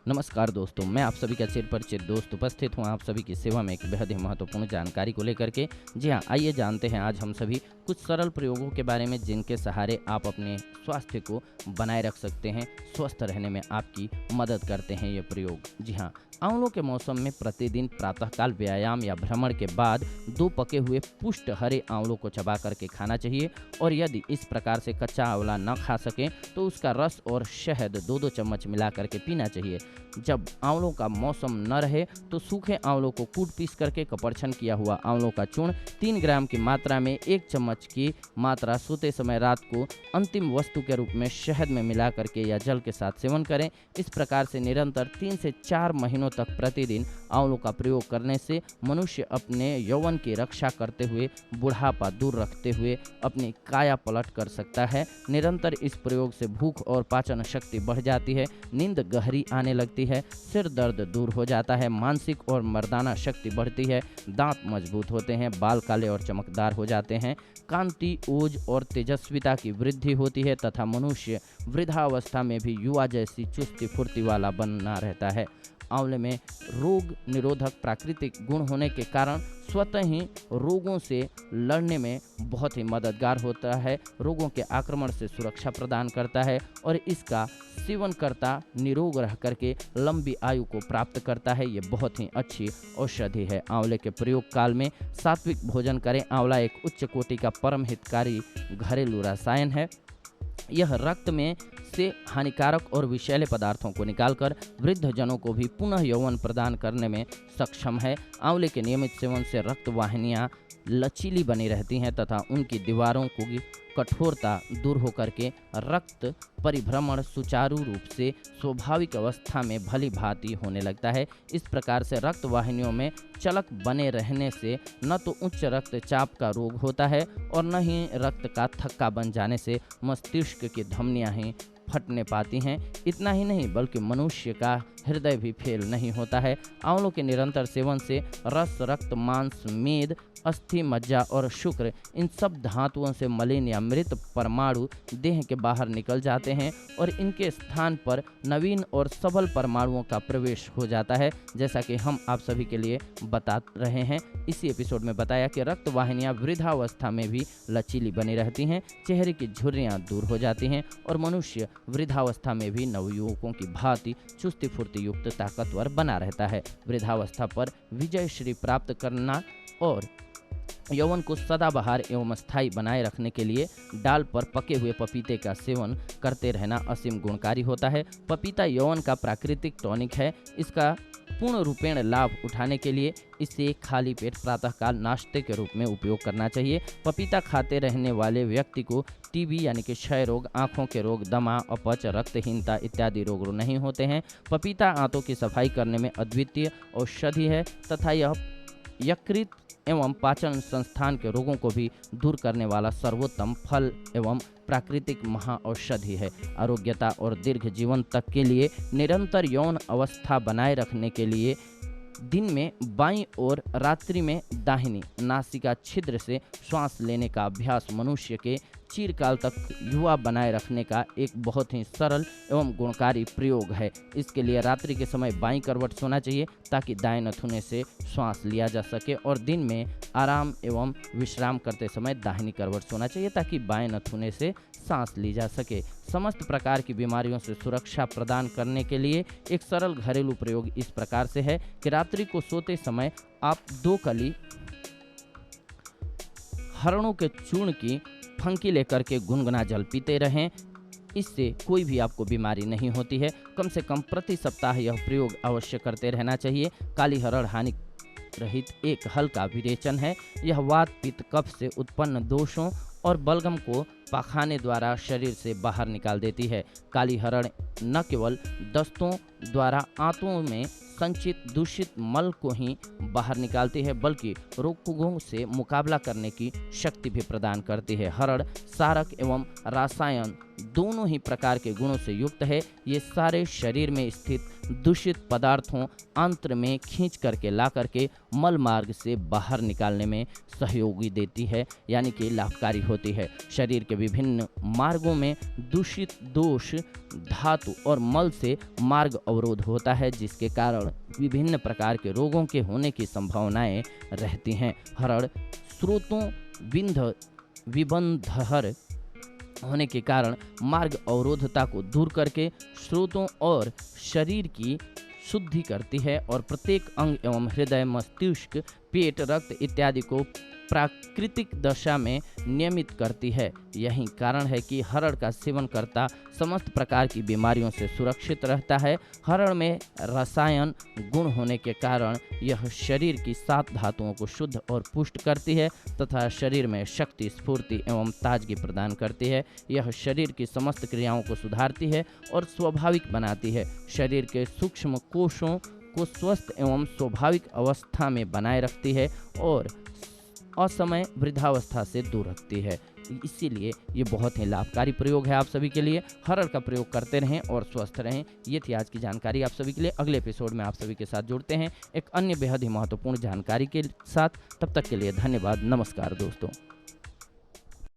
नमस्कार दोस्तों, मैं आप सभी का चिरपरिचित दोस्त उपस्थित हूँ आप सभी की सेवा में एक बेहद ही महत्वपूर्ण जानकारी को लेकर के। जी हाँ, आइए जानते हैं आज हम सभी कुछ सरल प्रयोगों के बारे में जिनके सहारे आप अपने स्वास्थ्य को बनाए रख सकते हैं, स्वस्थ रहने में आपकी मदद करते हैं ये प्रयोग। जी हाँ, आंवलों के मौसम में प्रतिदिन प्रातःकाल व्यायाम या भ्रमण के बाद 2 पके हुए पुष्ट हरे आंवलों को चबा करके खाना चाहिए। और यदि इस प्रकार से कच्चा आंवला न खा सकें तो उसका रस और शहद 2-2 चम्मच मिला करके पीना चाहिए। जब आंवलों का मौसम न रहे तो सूखे आंवलों को कूट पीस करके कपरछन किया हुआ आंवलों का चूर्ण 3 ग्राम की मात्रा में 1 चम्मच की मात्रा सोते समय रात को अंतिम वस्तु के रूप में शहद में मिला करके या जल के साथ सेवन करें। इस प्रकार से निरंतर 3 से 4 महीनों तक प्रतिदिन आंवलों का प्रयोग करने से मनुष्य अपने यौवन की रक्षा करते हुए बुढ़ापा दूर रखते हुए अपनी काया पलट कर सकता है। निरंतर इस प्रयोग से भूख और पाचन शक्ति बढ़ जाती है, नींद गहरी आने लगती है, सिर दर्द दूर हो जाता है, मानसिक और मर्दाना शक्ति बढ़ती है, दांत मजबूत होते हैं, बाल काले और चमकदार हो जाते हैं, कांति, ओज और तेजस्विता की वृद्धि होती है तथा मनुष्य वृद्धावस्था में भी युवा जैसी चुस्ती फुर्ती वाला बना रहता है। आंवले में रोग निरोधक प्राकृतिक गुण होने के कारण स्वतः ही रोगों से लड़ने में बहुत ही मददगार होता है, रोगों के आक्रमण से सुरक्षा प्रदान करता है और इसका सेवनकर्ता निरोग रह करके लंबी आयु को प्राप्त करता है। ये बहुत ही अच्छी औषधि है। आंवले के प्रयोग काल में सात्विक भोजन करें। आंवला एक उच्च कोटि का परम हितकारी घरेलू रसायन है। यह रक्त में से हानिकारक और विषैले पदार्थों को निकालकर वृद्धजनों को भी पुनः यौवन प्रदान करने में सक्षम है। आंवले के नियमित सेवन से रक्त वाहिनियां लचीली बनी रहती हैं तथा उनकी दीवारों की कठोरता दूर होकर के रक्त परिभ्रमण सुचारू रूप से स्वाभाविक अवस्था में भली भांति होने लगता है। इस प्रकार से रक्त वाहिनियों में चलक बने रहने से न तो उच्च रक्तचाप का रोग होता है और न ही रक्त का थक्का बन जाने से मस्तिष्क की धमनियां ही फटने पाती हैं। इतना ही नहीं बल्कि मनुष्य का हृदय भी फेल नहीं होता है। आंवलों के निरंतर सेवन से रस, रक्त, मांस, मेद, अस्थि, मज्जा और शुक्र इन सब धातुओं से मलिन या मृत परमाणु देह के बाहर निकल जाते हैं और इनके स्थान पर नवीन और सबल परमाणुओं का प्रवेश हो जाता है। जैसा कि हम आप सभी के लिए बता रहे हैं, इसी एपिसोड में बताया कि रक्त वाहिनियां वृद्धावस्था में भी लचीली बनी रहती हैं, चेहरे की झुर्रियां दूर हो जाती हैं और मनुष्य वृद्धावस्था में भी नवयुवकों की भांति चुस्ती फुर्ती युक्त ताकतवर बना रहता है। वृद्धावस्था पर विजय श्री प्राप्त करना और यौवन को सदाबहार एवं स्थायी बनाए रखने के लिए डाल पर पके हुए पपीते का सेवन करते रहना असीम गुणकारी होता है। पपीता यौवन का प्राकृतिक टॉनिक है। इसका पूर्ण रूपेण लाभ उठाने के लिए इसे खाली पेट प्रातःकाल नाश्ते के रूप में उपयोग करना चाहिए। पपीता खाते रहने वाले व्यक्ति को टीबी यानी कि क्षय रोग, आँखों के रोग, दमा, अपच, रक्तहीनता इत्यादि रोग नहीं होते हैं। पपीता आंतों की सफाई करने में अद्वितीय औषधि है तथा यह यकृत एवं पाचन संस्थान के रोगों को भी दूर करने वाला सर्वोत्तम फल एवं प्राकृतिक महाऔषधि है। आरोग्यता और दीर्घ जीवन तक के लिए निरंतर यौन अवस्था बनाए रखने के लिए दिन में बाईं और रात्रि में दाहिनी नासिका छिद्र से श्वास लेने का अभ्यास मनुष्य के चिरकाल तक युवा बनाए रखने का एक बहुत ही सरल एवं गुणकारी प्रयोग है। इसके लिए रात्रि के समय बाईं करवट सोना चाहिए ताकि दाएं नथुने से श्वास लिया जा सके और दिन में आराम एवं विश्राम करते समय दाहिनी करवट सोना चाहिए ताकि बाएं नथुने से सांस ली जा सके। समस्त प्रकार की बीमारियों से सुरक्षा प्रदान करने के लिए एक सरल घरेलू प्रयोग इस प्रकार से है कि रात्रि को सोते समय आप 2 कली हरणों के चूर्ण की फंकी लेकर के गुनगुना जल पीते रहें। इससे कोई भी आपको बीमारी नहीं होती है। कम से कम प्रति सप्ताह यह प्रयोग अवश्य करते रहना चाहिए। काली हरण हानि रहित एक हल्का विरेचन है। यह वात, पित्त, कफ से उत्पन्न दोषों और बलगम को पाखाने द्वारा शरीर से बाहर निकाल देती है। काली हरण न केवल दस्तों द्वारा आंतों में संचित दूषित मल को ही बाहर निकालती है बल्कि रोगों से मुकाबला करने की शक्ति भी प्रदान करती है। हरण सारक एवं रसायन दोनों ही प्रकार के गुणों से युक्त है। ये सारे शरीर में स्थित दूषित पदार्थों आंत्र में खींच करके ला करके मल मार्ग से बाहर निकालने में सहयोगी देती है, यानी कि लाभकारी होती है। शरीर के विभिन्न मार्गों में दूषित दोष धातु और मल से मार्ग अवरोध होता है, जिसके कारण विभिन्न प्रकार के रोगों के होने की संभावनाएं रहती हैं। हरण स्रोतों विबंधहर होने के कारण मार्ग अवरोधता को दूर करके स्रोतों और शरीर की शुद्धि करती है और प्रत्येक अंग एवं हृदय, मस्तिष्क, पेट, रक्त इत्यादि को प्राकृतिक दशा में नियमित करती है। यही कारण है कि हरड़ का सेवन करता समस्त प्रकार की बीमारियों से सुरक्षित रहता है। हरड़ में रसायन गुण होने के कारण यह शरीर की 7 धातुओं को शुद्ध और पुष्ट करती है तथा शरीर में शक्ति, स्फूर्ति एवं ताजगी प्रदान करती है। यह शरीर की समस्त क्रियाओं को सुधारती है और स्वाभाविक बनाती है। शरीर के सूक्ष्म कोशों को स्वस्थ एवं स्वाभाविक अवस्था में बनाए रखती है और असमय वृद्धावस्था से दूर रखती है। इसीलिए ये बहुत ही लाभकारी प्रयोग है आप सभी के लिए। हरड़ का प्रयोग करते रहें और स्वस्थ रहें। ये थी आज की जानकारी आप सभी के लिए। अगले एपिसोड में आप सभी के साथ जुड़ते हैं एक अन्य बेहद ही महत्वपूर्ण जानकारी के साथ। तब तक के लिए धन्यवाद। नमस्कार दोस्तों।